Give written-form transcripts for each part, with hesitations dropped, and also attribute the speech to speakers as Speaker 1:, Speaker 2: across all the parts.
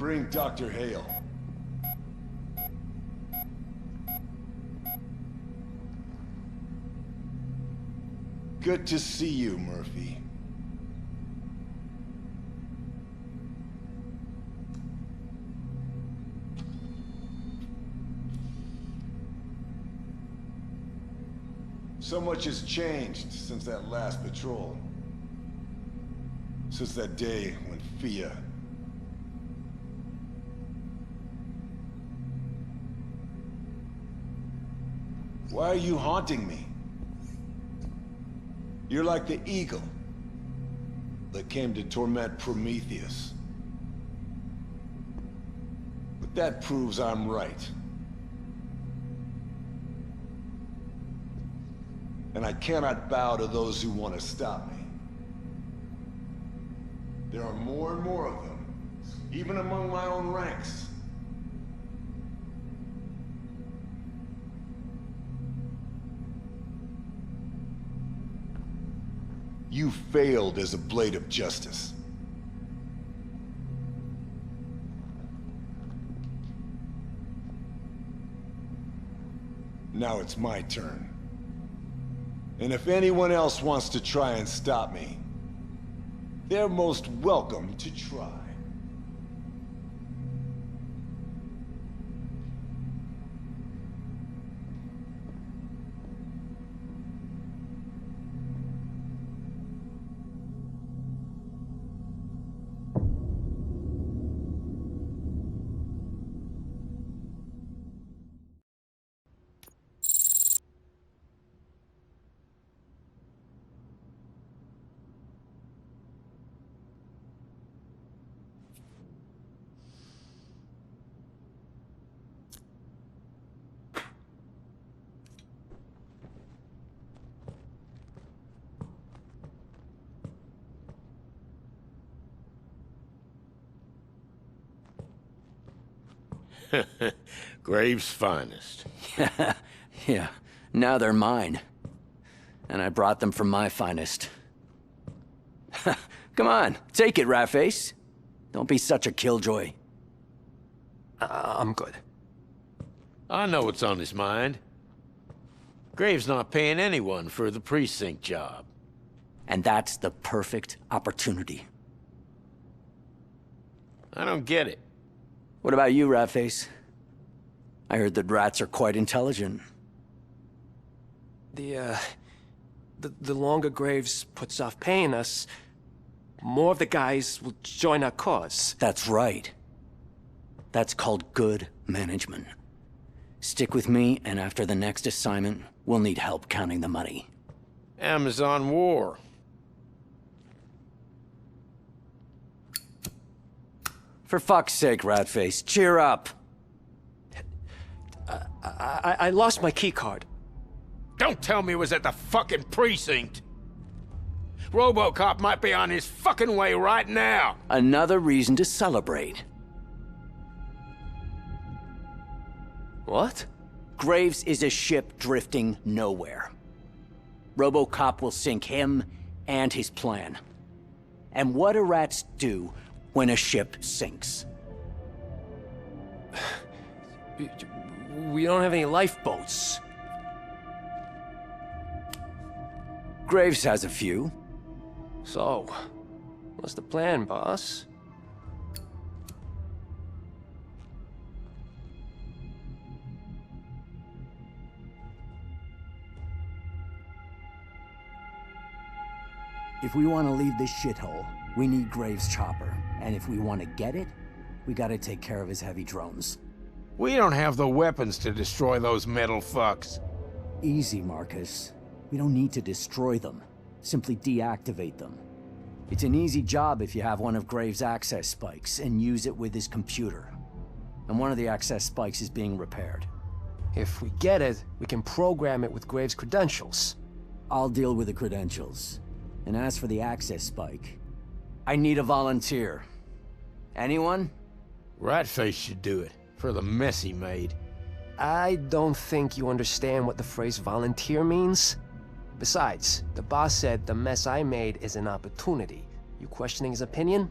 Speaker 1: Bring Dr. Hale. Good to see you, Murphy. So much has changed since that last patrol. Since that day when Fia... Why are you haunting me? You're like the eagle that came to torment Prometheus. But that proves I'm right. And I cannot bow to those who want to stop me. There are more and more of them, even among my own ranks. You failed as a blade of justice. Now it's my turn. And if anyone else wants to try and stop me, they're most welcome to try.
Speaker 2: Graves' finest.
Speaker 3: Yeah, now they're mine. And I brought them from my finest. Come on, take it, Ratface. Don't be such a killjoy.
Speaker 4: I'm good.
Speaker 2: I know what's on his mind. Graves not paying anyone for the precinct job.
Speaker 3: And that's the perfect opportunity.
Speaker 2: I don't get it.
Speaker 3: What about you, Ratface? I heard that rats are quite intelligent.
Speaker 4: The longer Graves puts off paying us, more of the guys will join our cause.
Speaker 3: That's right. That's called good management. Stick with me, and after the next assignment, we'll need help counting the money.
Speaker 2: Amazon War.
Speaker 3: For fuck's sake, Ratface, cheer up.
Speaker 4: I lost my key card.
Speaker 2: Don't tell me it was at the fucking precinct. RoboCop might be on his fucking way right now.
Speaker 3: Another reason to celebrate.
Speaker 4: What?
Speaker 3: Graves is a ship drifting nowhere. RoboCop will sink him and his plan. And what do rats do when a ship sinks?
Speaker 4: We don't have any lifeboats.
Speaker 3: Graves has a few.
Speaker 4: So, what's the plan, boss?
Speaker 3: If we want to leave this shithole, we need Graves' chopper. And if we want to get it, we gotta take care of his heavy drones.
Speaker 2: We don't have the weapons to destroy those metal fucks.
Speaker 3: Easy, Marcus. We don't need to destroy them. Simply deactivate them. It's an easy job if you have one of Graves' access spikes and use it with his computer. And one of the access spikes is being repaired.
Speaker 4: If we get it, we can program it with Graves' credentials.
Speaker 3: I'll deal with the credentials. And as for the access spike, I need a volunteer. Anyone?
Speaker 2: Ratface should do it, for the mess he made.
Speaker 4: I don't think you understand what the phrase volunteer means. Besides, the boss said the mess I made is an opportunity. You questioning his opinion?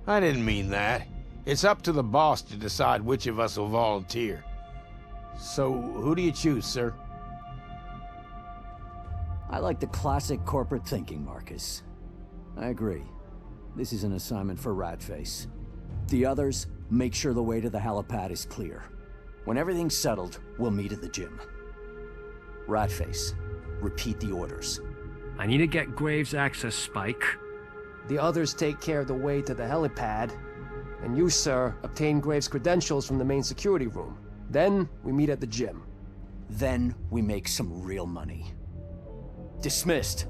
Speaker 2: I didn't mean that. It's up to the boss to decide which of us will volunteer. So, who do you choose, sir?
Speaker 3: I like the classic corporate thinking, Marcus. I agree. This is an assignment for Ratface. The others, make sure the way to the helipad is clear. When everything's settled, we'll meet at the gym. Ratface, repeat the orders.
Speaker 5: I need to get Graves access, Spike.
Speaker 4: The others take care of the way to the helipad. And you, sir, obtain Graves' credentials from the main security room. Then, we meet at the gym.
Speaker 3: Then we make some real money. Dismissed.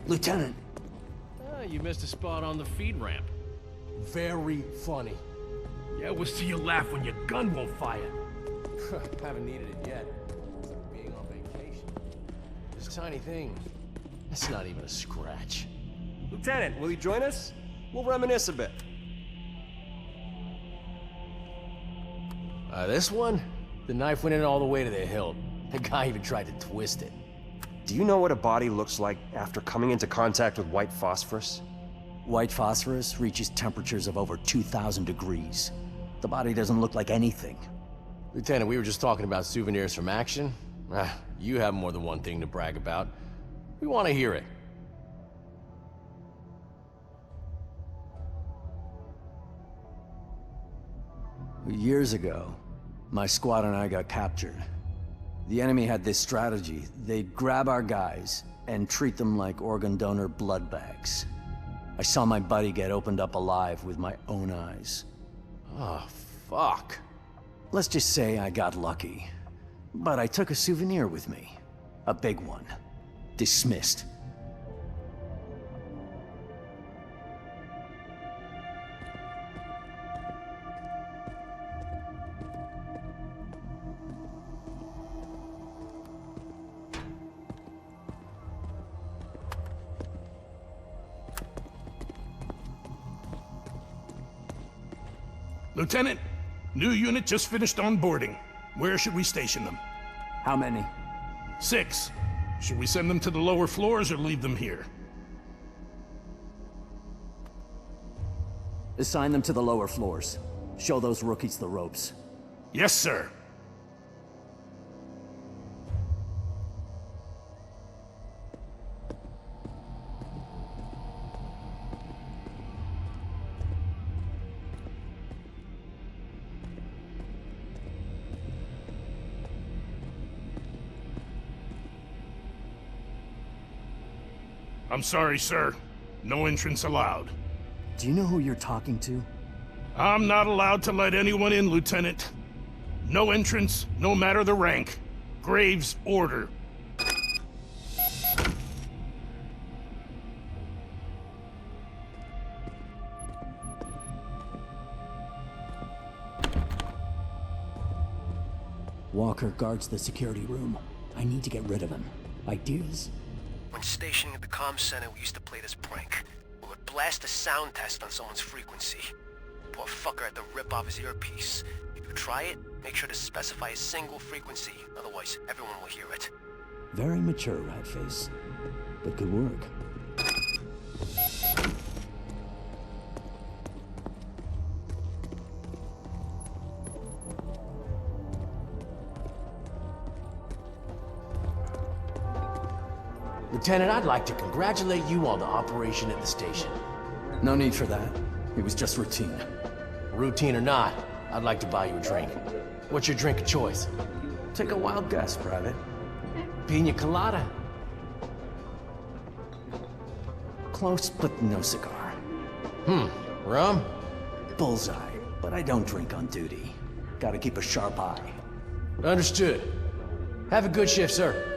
Speaker 3: Lieutenant!
Speaker 5: You missed a spot on the feed ramp.
Speaker 6: Very funny.
Speaker 5: Yeah, we'll see you laugh when your gun won't fire.
Speaker 6: Haven't needed it yet. It's like being on vacation. This tiny thing, it's not even a scratch.
Speaker 4: Lieutenant, will you join us? We'll reminisce a bit.
Speaker 6: This one? The knife went in all the way to the hilt. The guy even tried to twist it.
Speaker 7: Do you know what a body looks like after coming into contact with white phosphorus?
Speaker 3: White phosphorus reaches temperatures of over 2,000 degrees. The body doesn't look like anything.
Speaker 6: Lieutenant, we were just talking about souvenirs from action. You have more than one thing to brag about. We want to hear it.
Speaker 3: Years ago, my squad and I got captured. The enemy had this strategy. They'd grab our guys and treat them like organ donor blood bags. I saw my buddy get opened up alive with my own eyes.
Speaker 6: Oh, fuck.
Speaker 3: Let's just say I got lucky. But I took a souvenir with me. A big one. Dismissed.
Speaker 8: Lieutenant, new unit just finished onboarding. Where should we station them?
Speaker 3: How many?
Speaker 8: 6. Should we send them to the lower floors or leave them here?
Speaker 3: Assign them to the lower floors. Show those rookies the ropes.
Speaker 8: Yes, sir. I'm sorry, sir. No entrance allowed.
Speaker 3: Do you know who you're talking to?
Speaker 8: I'm not allowed to let anyone in, Lieutenant. No entrance, no matter the rank. Graves' order.
Speaker 3: Walker guards the security room. I need to get rid of him. Ideas?
Speaker 9: When stationing at the comm center, we used to play this prank. We would blast a sound test on someone's frequency. Poor fucker had to rip off his earpiece. If you try it, make sure to specify a single frequency, otherwise everyone will hear it.
Speaker 3: Very mature, Ratface. But good work.
Speaker 6: Lieutenant, I'd like to congratulate you on the operation at the station.
Speaker 3: No need for that. It was just routine.
Speaker 6: Routine or not, I'd like to buy you a drink. What's your drink of choice?
Speaker 3: Take a wild guess, Private.
Speaker 6: Pina colada.
Speaker 3: Close, but no cigar.
Speaker 6: Rum?
Speaker 3: Bullseye, but I don't drink on duty. Gotta keep a sharp eye.
Speaker 6: Understood. Have a good shift, sir.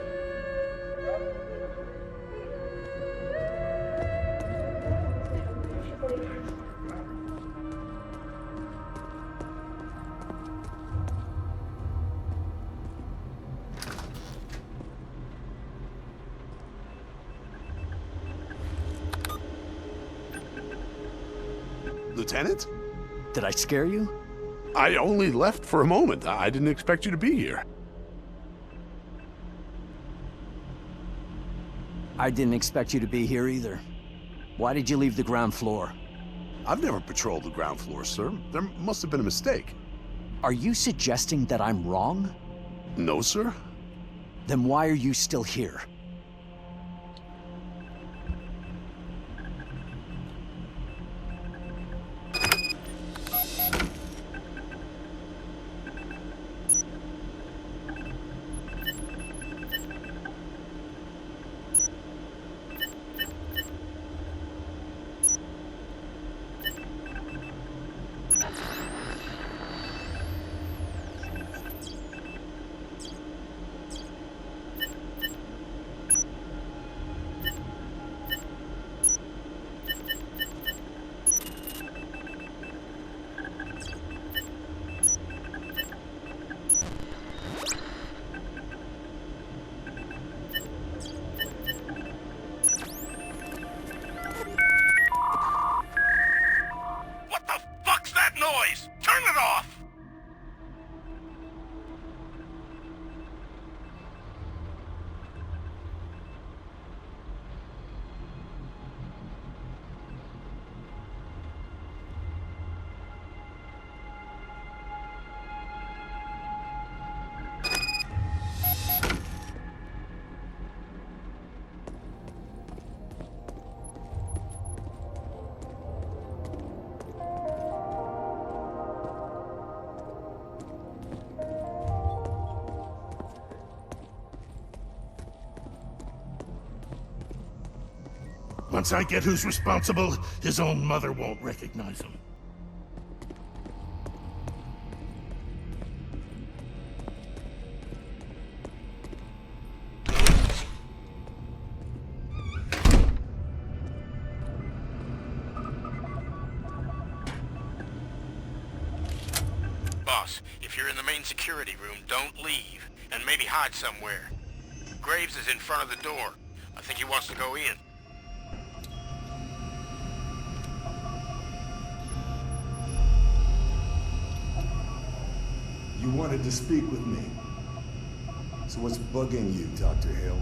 Speaker 10: Lieutenant?
Speaker 3: Did I scare you?
Speaker 10: I only left for a moment. I didn't expect you to be here.
Speaker 3: I didn't expect you to be here either. Why did you leave the ground floor?
Speaker 10: I've never patrolled the ground floor, sir. There must have been a mistake.
Speaker 3: Are you suggesting that I'm wrong?
Speaker 10: No, sir.
Speaker 3: Then why are you still here?
Speaker 8: Once I get who's responsible, his own mother won't recognize him.
Speaker 2: Boss, if you're in the main security room, don't leave, and maybe hide somewhere. Graves is in front of the door. I think he wants to go in.
Speaker 1: You wanted to speak with me. So what's bugging you, Dr. Hill?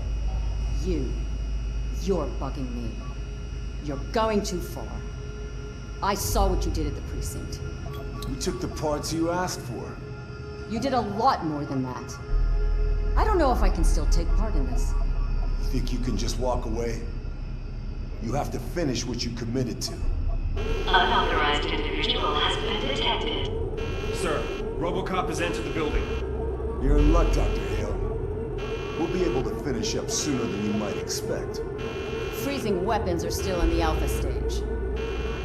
Speaker 11: You're bugging me. You're going too far. I saw what you did at the precinct.
Speaker 1: We took the parts you asked for.
Speaker 11: You did a lot more than that. I don't know if I can still take part in this.
Speaker 1: You think you can just walk away? You have to finish what you committed to.
Speaker 12: Unauthorized individual has been detected.
Speaker 7: Sir, RoboCop has entered the building.
Speaker 1: You're in luck, Dr. Hill. We'll be able to finish up sooner than you might expect.
Speaker 11: Freezing weapons are still in the alpha stage.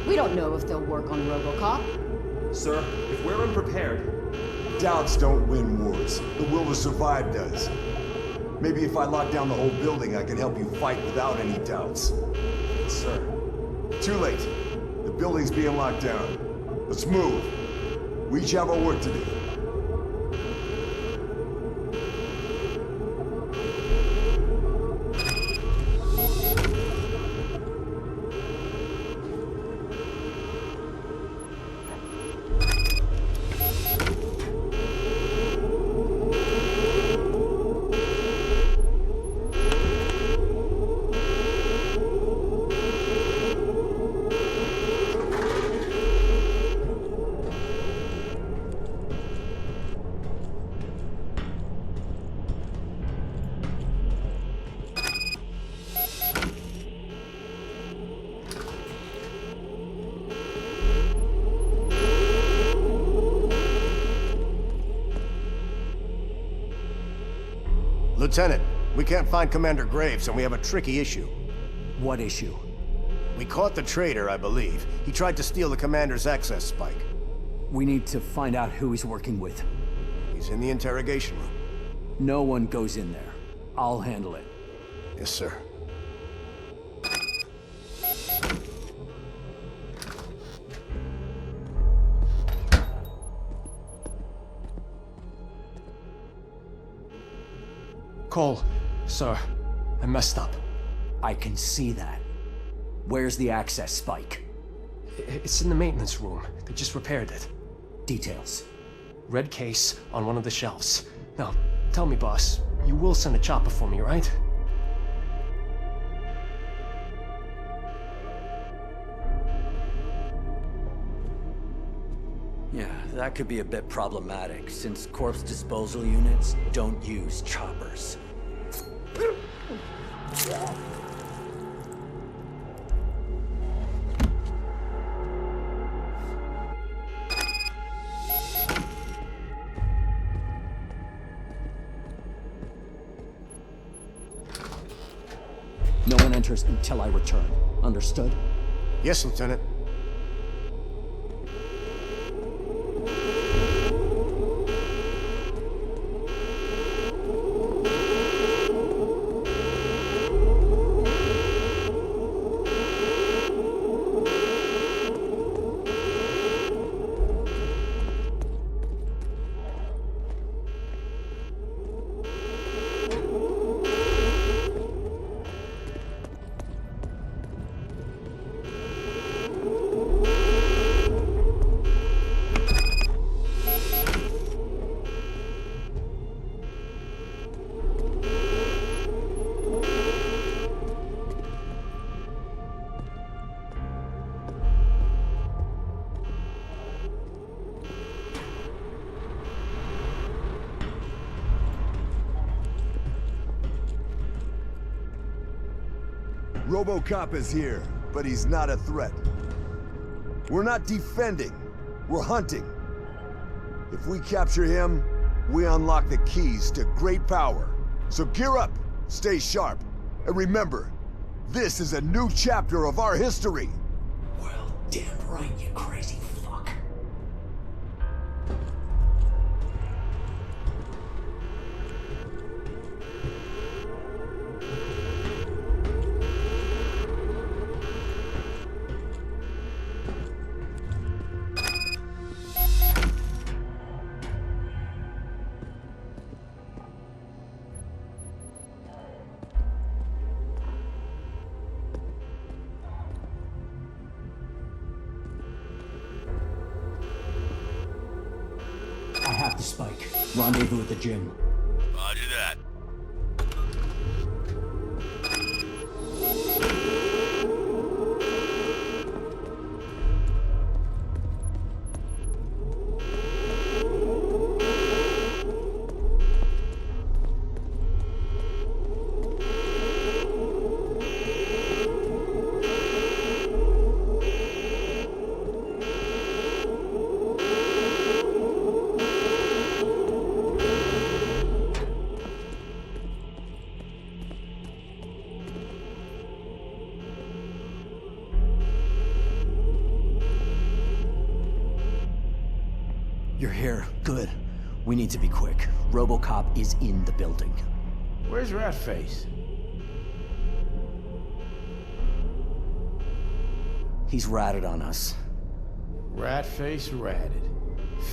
Speaker 11: We don't know if they'll work on RoboCop.
Speaker 7: Sir, if we're unprepared...
Speaker 1: Doubts don't win wars. The will to survive does. Maybe if I lock down the whole building, I can help you fight without any doubts.
Speaker 7: Sir.
Speaker 1: Too late. The building's being locked down. Let's move. We each have our work to do.
Speaker 9: Lieutenant, we can't find Commander Graves, and we have a tricky issue.
Speaker 3: What issue?
Speaker 6: We caught the traitor, I believe. He tried to steal the commander's access spike.
Speaker 3: We need to find out who he's working with.
Speaker 6: He's in the interrogation room.
Speaker 3: No one goes in there. I'll handle it.
Speaker 6: Yes, sir.
Speaker 4: Cole, sir, I messed up.
Speaker 3: I can see that. Where's the access spike?
Speaker 4: It's in the maintenance room. They just repaired it.
Speaker 3: Details.
Speaker 4: Red case on one of the shelves. Now, tell me, boss, you will send a chopper for me, right?
Speaker 3: Yeah, that could be a bit problematic, since corpse disposal units don't use choppers. No one enters until I return. Understood?
Speaker 6: Yes, Lieutenant.
Speaker 1: RoboCop is here, but he's not a threat. We're not defending, we're hunting. If we capture him, we unlock the keys to great power. So gear up, stay sharp, and remember, this is a new chapter of our history.
Speaker 3: Well, damn right, you crazy fuck. I have the spike. Rendezvous at the gym.
Speaker 10: Roger that.
Speaker 3: You're here. Good. We need to be quick. RoboCop is in the building.
Speaker 2: Where's Ratface?
Speaker 3: He's ratted on us.
Speaker 2: Ratface ratted.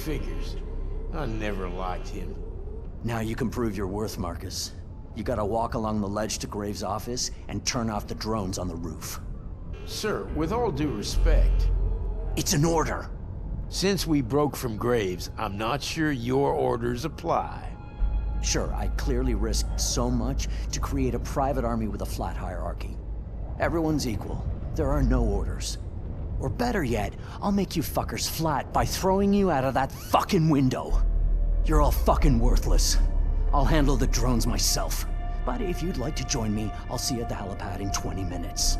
Speaker 2: Figures. I never liked him.
Speaker 3: Now you can prove your worth, Marcus. You gotta walk along the ledge to Graves' office and turn off the drones on the roof.
Speaker 2: Sir, with all due respect,
Speaker 3: It's an order.
Speaker 2: since we broke from Graves, I'm not sure your orders apply.
Speaker 3: Sure, I clearly risked so much to create a private army with a flat hierarchy. Everyone's equal. There are no orders. Or better yet, I'll make you fuckers flat by throwing you out of that fucking window. You're all fucking worthless. I'll handle the drones myself. But if you'd like to join me, I'll see you at the helipad in 20 minutes.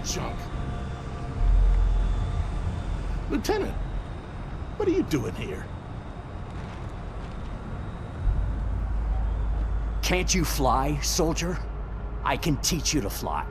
Speaker 8: junk. Lieutenant, what are you doing here?
Speaker 3: Can't you fly, soldier? I can teach you to fly.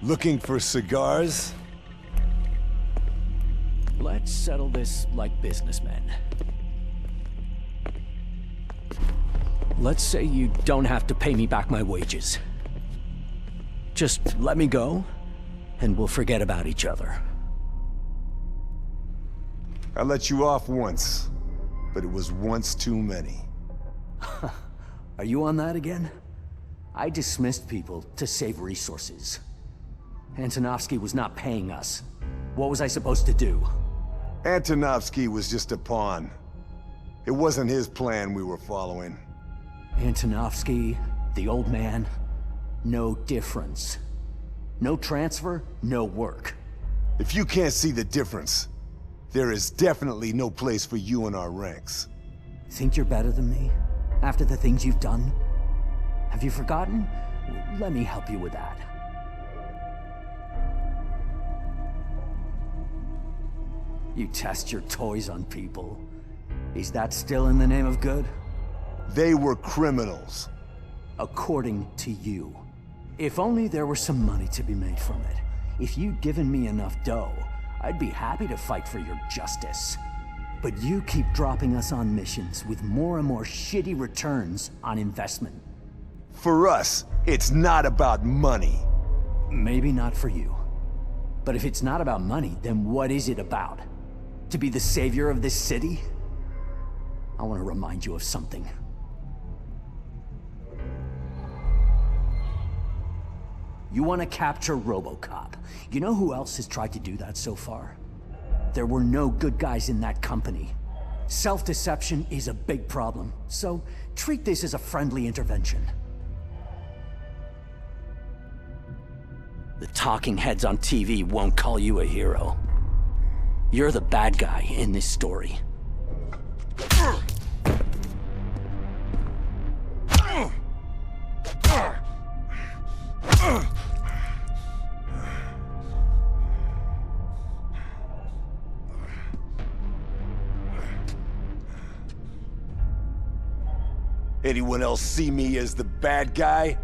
Speaker 1: Looking for cigars?
Speaker 3: Let's settle this like businessmen. Let's say you don't have to pay me back my wages. Just let me go, and we'll forget about each other.
Speaker 1: I let you off once, but it was once too many.
Speaker 3: Are you on that again? I dismissed people to save resources. Antonovsky was not paying us. What was I supposed to do?
Speaker 1: Antonovsky was just a pawn. It wasn't his plan we were following.
Speaker 3: Antonovsky, the old man, no difference. No transfer, no work.
Speaker 1: If you can't see the difference, there is definitely no place for you in our ranks.
Speaker 3: Think you're better than me? After the things you've done? Have you forgotten? Let me help you with that. You test your toys on people. Is that still in the name of good?
Speaker 1: They were criminals.
Speaker 3: According to you. If only there were some money to be made from it. If you'd given me enough dough, I'd be happy to fight for your justice. But you keep dropping us on missions with more and more shitty returns on investment.
Speaker 1: For us, it's not about money.
Speaker 3: Maybe not for you. But if it's not about money, then what is it about? To be the savior of this city? I want to remind you of something. You want to capture RoboCop. You know who else has tried to do that so far? There were no good guys in that company. Self-deception is a big problem, so treat this as a friendly intervention. The talking heads on TV won't call you a hero. You're the bad guy in this story.
Speaker 1: Anyone else see me as the bad guy?